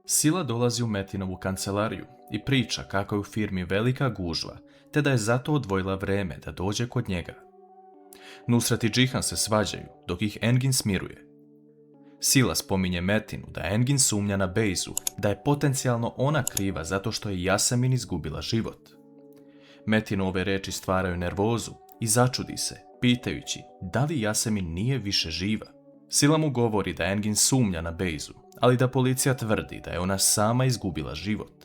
Sila dolazi u Metinovu kancelariju i priča kako je u firmi velika gužva, te da je zato odvojila vreme da dođe kod njega. Nusret i Džihan se svađaju, dok ih Engin smiruje. Sila spominje Metinu da Engin sumnja na Beyzu, da je potencijalno ona kriva zato što je Yasemin izgubila život. Metinu ove reči stvaraju nervozu i začudi se, pitajući da li Yasemin nije više živa. Sila mu govori da Engin sumnja na Beyzu, ali da policija tvrdi da je ona sama izgubila život.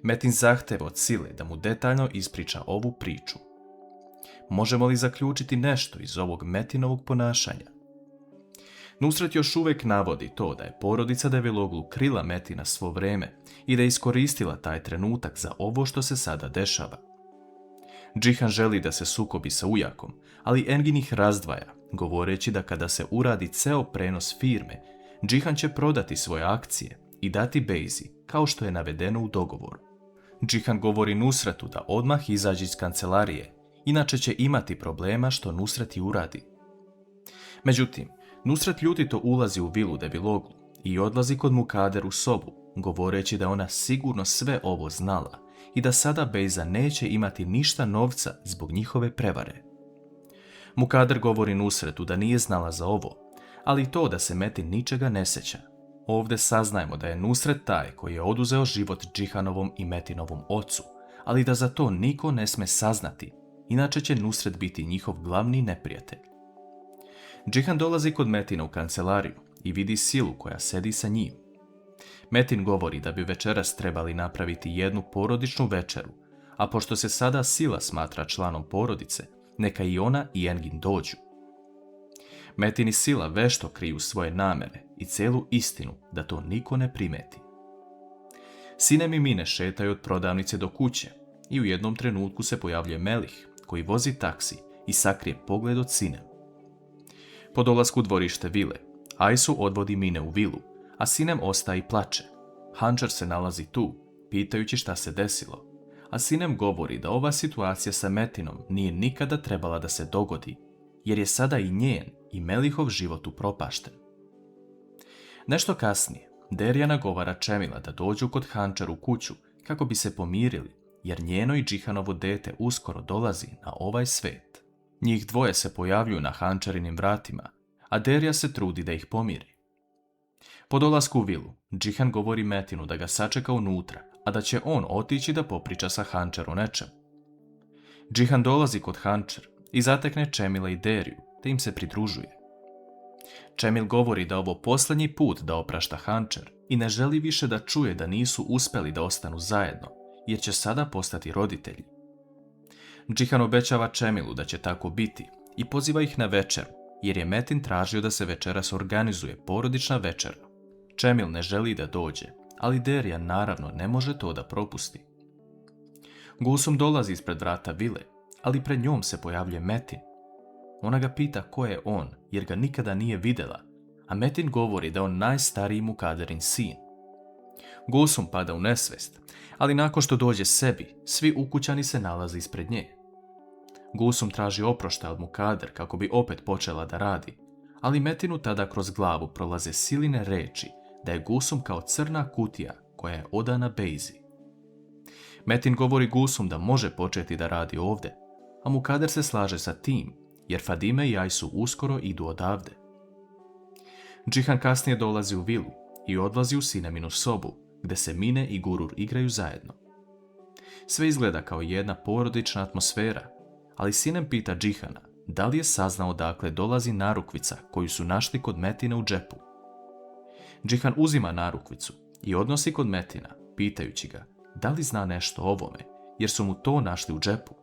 Metin zahteva od Sile da mu detaljno ispriča ovu priču. Možemo li zaključiti nešto iz ovog Metinovog ponašanja? Nusret još uvijek navodi to da je porodica Develoglu krila Metina svo vreme i da je iskoristila taj trenutak za ovo što se sada dešava. Džihan želi da se sukobi sa ujakom, ali Engin ih razdvaja, govoreći da kada se uradi ceo prenos firme, Džihan će prodati svoje akcije i dati Beyzi, kao što je navedeno u dogovoru. Džihan govori Nusretu da odmah izađe iz kancelarije, inače će imati problema što Nusret i uradi. Međutim, Nusret ljutito ulazi u vilu Develoglu i odlazi kod Mukader u sobu, govoreći da ona sigurno sve ovo znala i da sada Beyza neće imati ništa novca zbog njihove prevare. Mukader govori Nusretu da nije znala za ovo, ali to da se Metin ničega ne sjeća. Ovdje saznajemo da je Nusret taj koji je oduzeo život Džihanovom i Metinovom ocu, ali da za to niko ne sme saznati, inače će Nusret biti njihov glavni neprijatelj. Džihan dolazi kod Metina u kancelariju i vidi Silu koja sedi sa njim. Metin govori da bi večeras trebali napraviti jednu porodičnu večeru, a pošto se sada Sila smatra članom porodice, neka i ona i Engin dođu. Metin i Sila vešto kriju svoje namere i celu istinu da to niko ne primeti. Sinem i Mine šetaju od prodavnice do kuće i u jednom trenutku se pojavljuje Melih koji vozi taksi i sakrije pogled od Sinem. Po dolasku u dvorište vile, Aysu odvodi Mine u vilu, a Sinem ostaje i plače. Hančar se nalazi tu, pitajući šta se desilo, a Sinem govori da ova situacija sa Metinom nije nikada trebala da se dogodi, jer je sada i njen i Melihov život upropašten. Nešto kasnije, Derja nagovara Čemila da dođu kod Hančar u kuću kako bi se pomirili, jer njeno i Džihanovo dete uskoro dolazi na ovaj svet. Njih dvoje se pojavljuju na Hančarinim vratima, a Derja se trudi da ih pomiri. Po dolasku u vilu, Džihan govori Metinu da ga sačeka unutra, a da će on otići da popriča sa Hančar o nečemu. Džihan dolazi kod Hančar i zatekne Čemila i Derju, te im se pridružuje. Čemil govori da ovo posljednji put da oprašta Hančar i ne želi više da čuje da nisu uspeli da ostanu zajedno, jer će sada postati roditelji. Džihan obećava Čemilu da će tako biti i poziva ih na večeru, jer je Metin tražio da se večeras organizuje porodična večera. Čemil ne želi da dođe, ali Derja naravno ne može to da propusti. Gulsum dolazi ispred vrata vile, ali pred njom se pojavljuje Metin. Ona ga pita ko je on, jer ga nikada nije vidjela, a Metin govori da je on najstariji Mukaderin sin. Gulsum pada u nesvest, ali nakon što dođe sebi, svi ukućani se nalaze ispred nje. Gulsum traži oproštaj od Mukader kako bi opet počela da radi, ali Metinu tada kroz glavu prolaze Siline reči da je Gulsum kao crna kutija koja je odana Beyzi. Metin govori Gulsum da može početi da radi ovdje, a Mukader se slaže sa tim, jer Fadime i Aysu uskoro idu odavde. Džihan kasnije dolazi u vilu i odlazi u Sineminu sobu, gde se Mine i Gurur igraju zajedno. Sve izgleda kao jedna porodična atmosfera, ali Sinem pita Džihana da li je saznao odakle dolazi narukvica koju su našli kod Metina u džepu. Džihan uzima narukvicu i odnosi kod Metina, pitajući ga da li zna nešto o ovome, jer su mu to našli u džepu.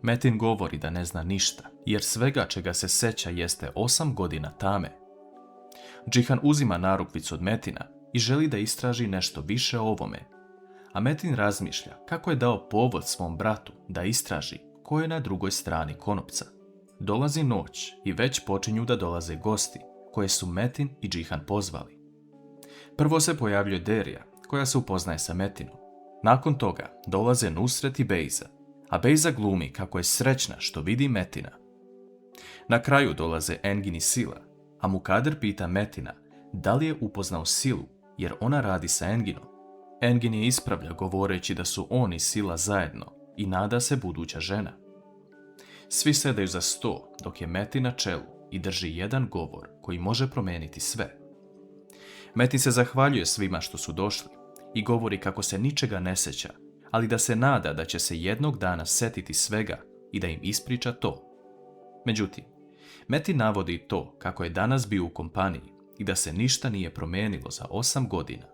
Metin govori da ne zna ništa, jer svega čega se seća jeste 8 godina tame. Džihan uzima narukvicu od Metina i želi da istraži nešto više o ovome, a Metin razmišlja kako je dao povod svom bratu da istraži ko je na drugoj strani konopca. Dolazi noć i već počinju da dolaze gosti, koje su Metin i Džihan pozvali. Prvo se pojavljuje Derja, koja se upoznaje sa Metinom. Nakon toga dolaze Nusret i Beyza, a Beyza glumi kako je srećna što vidi Metina. Na kraju dolaze Engin i Sila, a Mukader pita Metina da li je upoznao Silu jer ona radi sa Enginom. Engin je ispravlja govoreći da su on i Sila zajedno i nada se buduća žena. Svi sedaju za sto dok je Metin na čelu i drži jedan govor koji može promijeniti sve. Metin se zahvaljuje svima što su došli i govori kako se ničega ne sjeća, ali da se nada da će se jednog dana setiti svega i da im ispriča to. Međutim, Metin navodi to kako je danas bio u kompaniji i da se ništa nije promijenilo za 8 godina.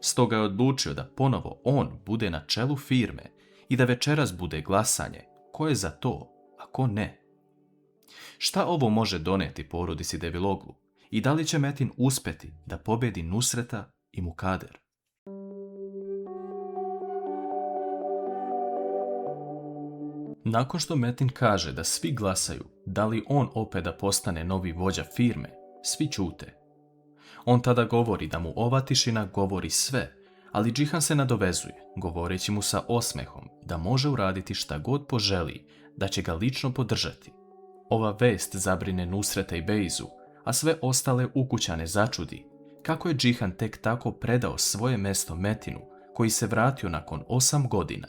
Stoga je odlučio da ponovo on bude na čelu firme i da večeras bude glasanje ko je za to, a ko ne. Šta ovo može doneti porodici Deviloglu i da li će Metin uspjeti da pobjedi Nusreta i Mukader? Nakon što Metin kaže da svi glasaju da li on opet da postane novi vođa firme, svi ćute. On tada govori da mu ova tišina govori sve, ali Džihan se nadovezuje, govoreći mu sa osmehom da može uraditi šta god poželi, da će ga lično podržati. Ova vest zabrine Nusreta i Bejzu, a sve ostale ukućane začudi kako je Džihan tek tako predao svoje mesto Metinu, koji se vratio nakon 8 godina.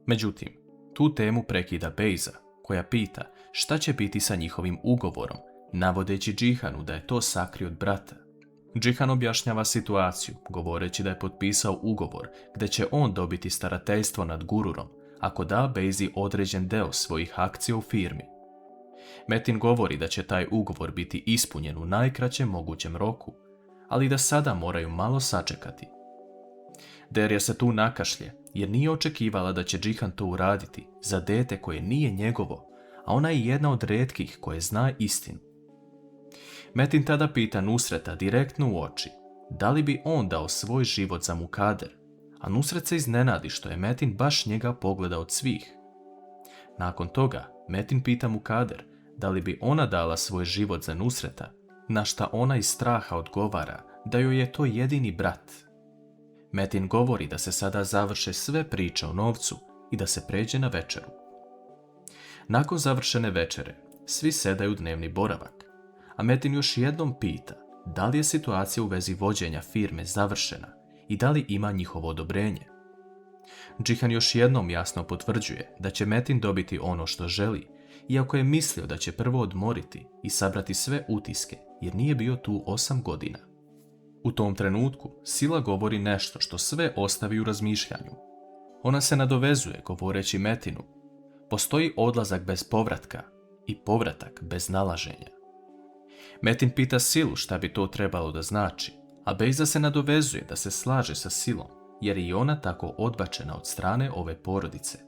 Međutim, tu temu prekida Bejza, koja pita šta će biti sa njihovim ugovorom, navodeći Džihanu da je to sakrio od brata. Džihan objašnjava situaciju, govoreći da je potpisao ugovor gdje će on dobiti starateljstvo nad Gururom ako da Bejzi određen deo svojih akcija u firmi. Metin govori da će taj ugovor biti ispunjen u najkraćem mogućem roku, ali da sada moraju malo sačekati. Derja se tu nakašlje, jer nije očekivala da će Džihan to uraditi za dete koje nije njegovo, a ona je jedna od retkih koje zna istinu. Metin tada pita Nusreta direktno u oči, da li bi on dao svoj život za Mukader, a Nusret se iznenadi što je Metin baš njega pogledao od svih. Nakon toga, Metin pita Mukader da li bi ona dala svoj život za Nusreta, na šta ona iz straha odgovara da joj je to jedini brat. Metin govori da se sada završe sve priče o novcu i da se pređe na večeru. Nakon završene večere, svi sedaju dnevni boravak, a Metin još jednom pita da li je situacija u vezi vođenja firme završena i da li ima njihovo odobrenje. Džihan još jednom jasno potvrđuje da će Metin dobiti ono što želi, iako je mislio da će prvo odmoriti i sabrati sve utiske jer nije bio tu 8 godina. U tom trenutku Sila govori nešto što sve ostavi u razmišljanju. Ona se nadovezuje govoreći Metinu: postoji odlazak bez povratka i povratak bez nalaženja. Metin pita Silu šta bi to trebalo da znači, a Bejza se nadovezuje da se slaže sa Silom, jer je i ona tako odbačena od strane ove porodice.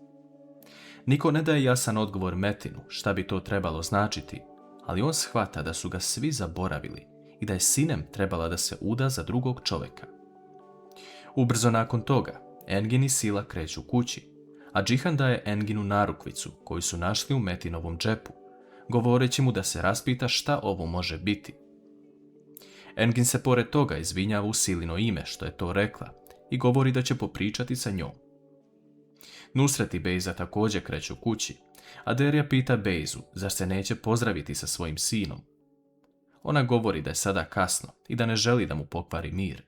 Niko ne daje jasan odgovor Metinu šta bi to trebalo značiti, ali on shvata da su ga svi zaboravili i da je Sinem trebala da se uda za drugog čovjeka. Ubrzo nakon toga, Engin i Sila kreću kući, a Džihan daje Enginu narukvicu koju su našli u Metinovom džepu, govoreći mu da se raspita šta ovo može biti. Engin se pored toga izvinjava u Silino ime što je to rekla i govori da će popričati sa njom. Nusret i Bejza također kreću kući, a Derja pita Bejzu zar se neće pozdraviti sa svojim sinom. Ona govori da je sada kasno i da ne želi da mu pokvari mir.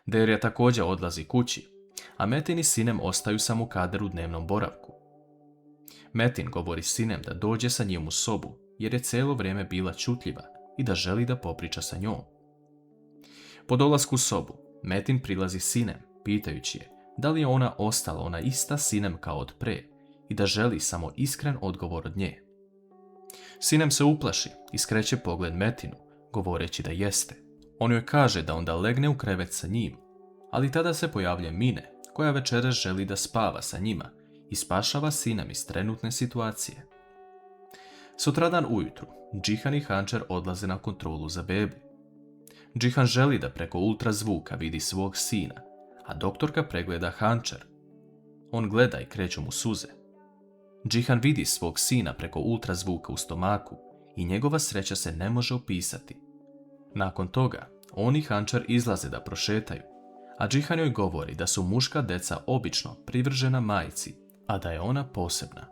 Derja također odlazi kući, a Metin i Sinem ostaju sa Mukader u dnevnom boravku. Metin govori Sinem da dođe sa njim u sobu jer je cijelo vrijeme bila čutljiva i da želi da popriča sa njom. Po dolasku u sobu, Metin prilazi Sinem pitajući je da li je ona ostala ona ista Sinem kao od pre i da želi samo iskren odgovor od nje. Sinem se uplaši i skreće pogled Metinu, govoreći da jeste. On joj kaže da onda legne u krevet sa njim, ali tada se pojavlja Mine, koja večeras želi da spava sa njima i spašava Sinem iz trenutne situacije. Sutradan ujutru, Džihan i Hančer odlaze na kontrolu za bebu. Džihan želi da preko ultrazvuka vidi svog sina, a doktorka pregleda Hančer. On gleda i kreću mu suze. Džihan vidi svog sina preko ultrazvuka u stomaku i njegova sreća se ne može opisati. Nakon toga, on i Hančer izlaze da prošetaju, a Džihan joj govori da su muška deca obično privržena majci, a da je ona posebna.